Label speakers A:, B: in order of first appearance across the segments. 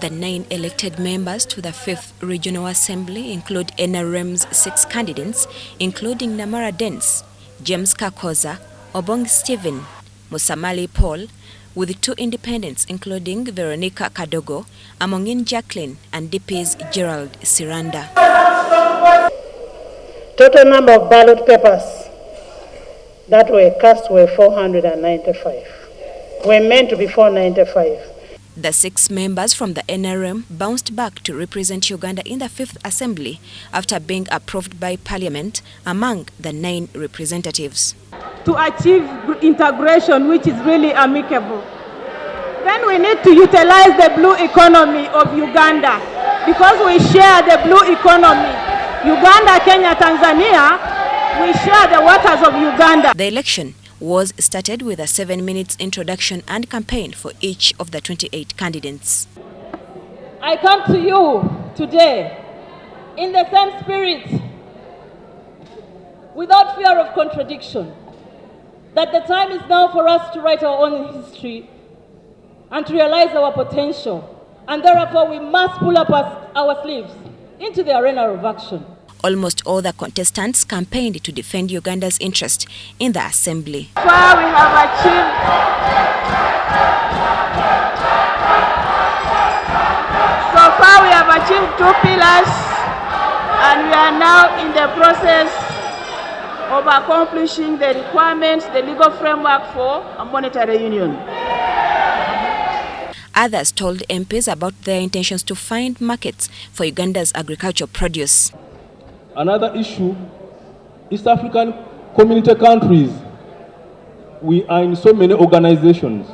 A: The 9 elected members to the 5th Regional Assembly include NRMs 6 candidates, including Namara Dance, James Kakooza, Obong Stephen, Musamali Paul, with 2 independents including Veronica Kadogo, Amongin Jacqueline, and DP's Gerald Siranda.
B: Total number of ballot papers that were cast were 495. Were meant to be 495.
A: The 6 members from the NRM bounced back to represent Uganda in the 5th Assembly after being approved by Parliament among the 9 representatives.
C: To achieve integration, which is really amicable. Then we need to utilize the blue economy of Uganda because we share the blue economy. Uganda, Kenya, Tanzania, we share the waters of Uganda.
A: The election was started with a 7 minutes introduction and campaign for each of the 28 candidates.
C: I come to you today in the same spirit, without fear of contradiction, that the time is now for us to write our own history and to realize our potential, and therefore we must pull up our sleeves into the arena of action.
A: Almost all the contestants campaigned to defend Uganda's interest in the assembly.
C: So far we have achieved 2 pillars, and we are now in the process of accomplishing the requirements, the legal framework for a monetary union.
A: Others told MPs about their intentions to find markets for Uganda's agricultural produce.
D: Another issue, East African community countries, we are in so many organizations.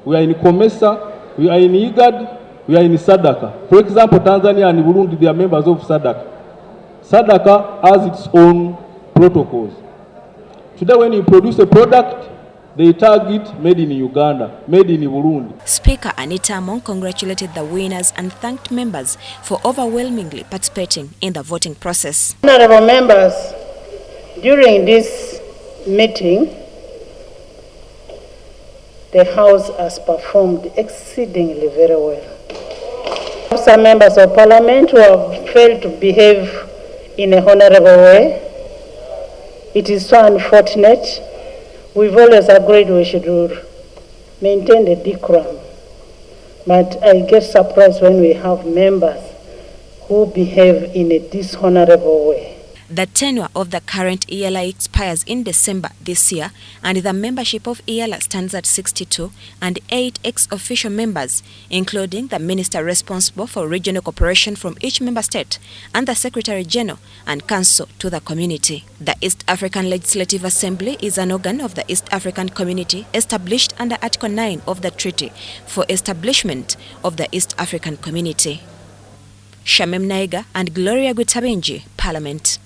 D: We are in COMESA, we are in IGAD, we are in SADC. For example, Tanzania and Burundi, they are members of SADC. SADC has its own protocols. Today when you produce a product, they tag it made in Uganda, made in Burundi.
A: Speaker Anita Among congratulated the winners and thanked members for overwhelmingly participating in the voting process.
B: Honorable members, during this meeting, the House has performed exceedingly very well. Some members of Parliament who have failed to behave in a honorable way. It is so unfortunate. We've always agreed we should maintain the decorum, but I get surprised when we have members who behave in a dishonorable way.
A: The tenure of the current EALA expires in December this year, and the membership of EALA stands at 62 and 8 ex-official members, including the minister responsible for regional cooperation from each member state and the Secretary General and Counsel to the community. The East African Legislative Assembly is an organ of the East African Community established under Article 9 of the Treaty for Establishment of the East African Community. Shamem Naiga and Gloria Gutabenji, Parliament.